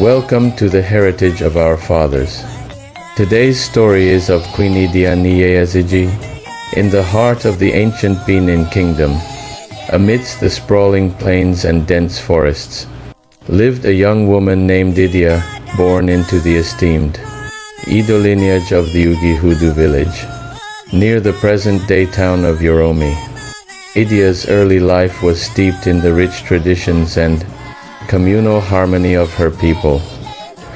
Welcome to the heritage of our fathers. Today's story is of Queen Idia Esigie. In the heart of the ancient Benin Kingdom, amidst the sprawling plains and dense forests, lived a young woman named Idia, born into the esteemed Edo lineage of the Ogiso village, near the present-day town of Yoromi. Idia's early life was steeped in the rich traditions and communal harmony of her people.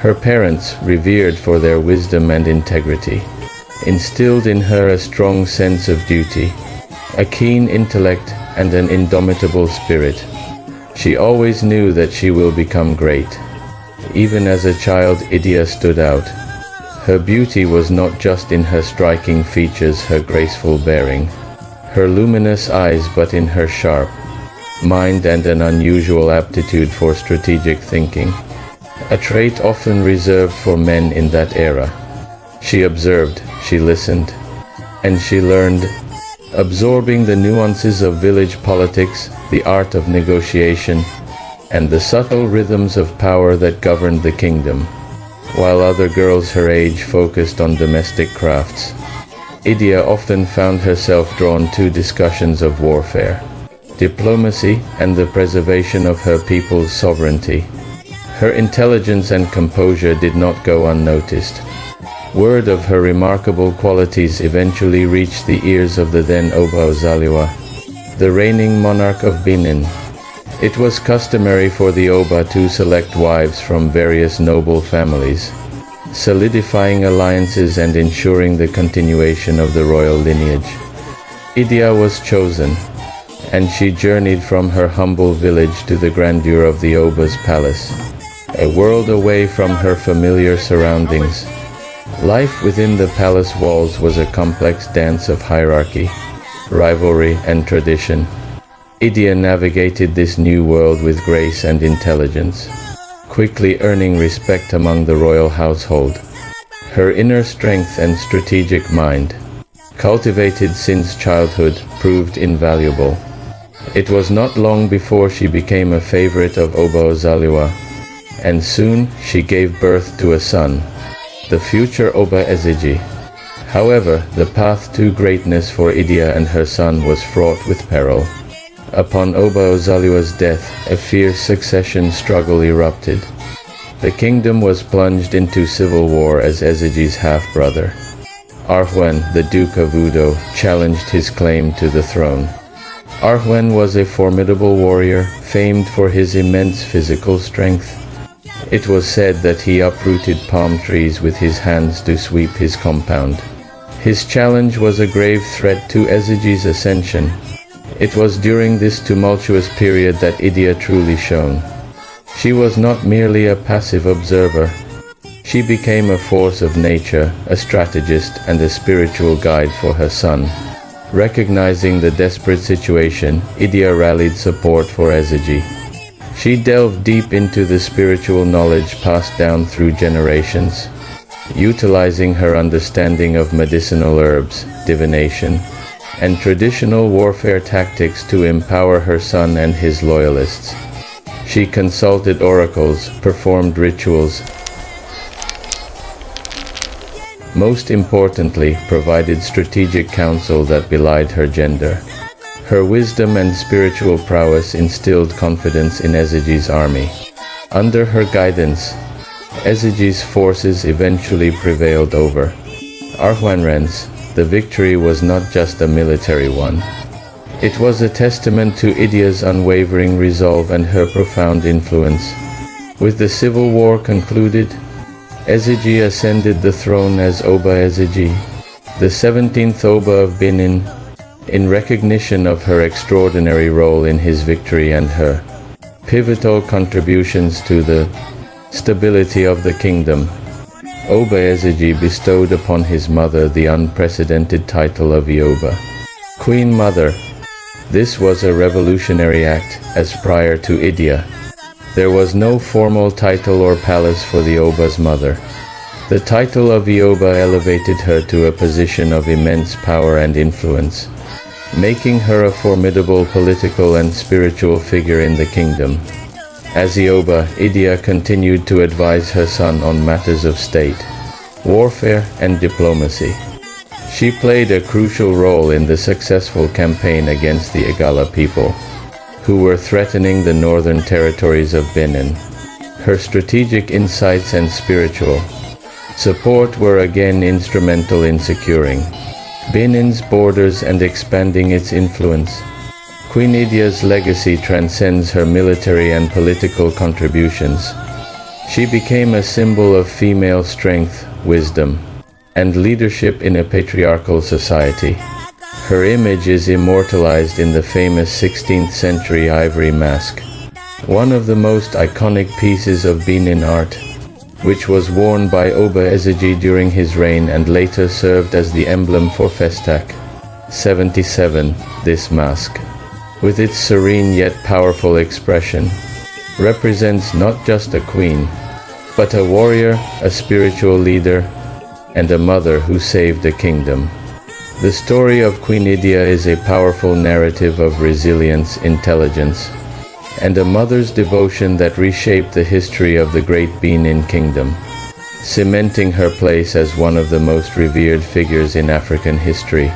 Her parents, revered for their wisdom and integrity, instilled in her a strong sense of duty, a keen intellect, and an indomitable spirit. She always knew that she will become great. Even as a child, Idia stood out. Her beauty was not just in her striking features, her graceful bearing, her luminous eyes, but in her sharp mind and an unusual aptitude for strategic thinking, a trait often reserved for men in that era. She observed, she listened, and she learned, absorbing the nuances of village politics, the art of negotiation, and the subtle rhythms of power that governed the kingdom. While other girls her age focused on domestic crafts, Idia often found herself drawn to discussions of warfare, diplomacy, and the preservation of her people's sovereignty. Her intelligence and composure did not go unnoticed. Word of her remarkable qualities eventually reached the ears of the then Obas, the reigning monarch of Benin. It was customary for the Oba to select wives from various noble families, solidifying alliances and ensuring the continuation of the royal lineage. Idia was chosen, and she journeyed from her humble village to the grandeur of the Oba's palace, a world away from her familiar surroundings. Life within the palace walls was a complex dance of hierarchy, rivalry, and tradition. Idia navigated this new world with grace and intelligence, quickly earning respect among the royal household. Her inner strength and strategic mind, cultivated since childhood, proved invaluable. It was not long before she became a favorite of Obas, and soon she gave birth to a son, the future Oba Esigie. However, the path to greatness for Idia and her son was fraught with peril. Upon Obas' death, a fierce succession struggle erupted. The kingdom was plunged into civil war as Esigie's half-brother, Arhwen, the Duke of Udo, challenged his claim to the throne. Arhwen was a formidable warrior, famed for his immense physical strength. It was said that he uprooted palm trees with his hands to sweep his compound. His challenge was a grave threat to Esigie's ascension. It was during this tumultuous period that Idia truly shone. She was not merely a passive observer. She became a force of nature, a strategist, and a spiritual guide for her son. Recognizing the desperate situation, Idia rallied support for Esigie. She delved deep into the spiritual knowledge passed down through generations, utilizing her understanding of medicinal herbs, divination, and traditional warfare tactics to empower her son and his loyalists. She consulted oracles, performed rituals, most importantly, provided strategic counsel that belied her gender. Her wisdom and spiritual prowess instilled confidence in Esigie's army. Under her guidance, Esigie's forces eventually prevailed over Arhwenrens. The victory was not just a military one. It was a testament to Idia's unwavering resolve and her profound influence. With the civil war concluded, Esigie ascended the throne as Oba Esigie, the 17th Oba of Benin, in recognition of her extraordinary role in his victory and her pivotal contributions to the stability of the kingdom. Oba Esigie bestowed upon his mother the unprecedented title of Ioba, Queen Mother. This was a revolutionary act, as prior to Idia, there was no formal title or palace for the Oba's mother. The title of Ioba elevated her to a position of immense power and influence, making her a formidable political and spiritual figure in the kingdom. As the Oba, Idia continued to advise her son on matters of state, warfare, and diplomacy. She played a crucial role in the successful campaign against the Igala people, who were threatening the northern territories of Benin. Her strategic insights and spiritual support were again instrumental in securing Benin's borders and expanding its influence. Queen Idia's legacy transcends her military and political contributions. She became a symbol of female strength, wisdom, and leadership in a patriarchal society. Her image is immortalized in the famous 16th century ivory mask, one of the most iconic pieces of Benin art, which was worn by Oba Esigie during his reign and later served as the emblem for Festac 77. This mask, with its serene yet powerful expression, represents not just a queen, but a warrior, a spiritual leader, and a mother who saved a kingdom. The story of Queen Idia is a powerful narrative of resilience, intelligence, and a mother's devotion that reshaped the history of the great Benin Kingdom, cementing her place as one of the most revered figures in African history.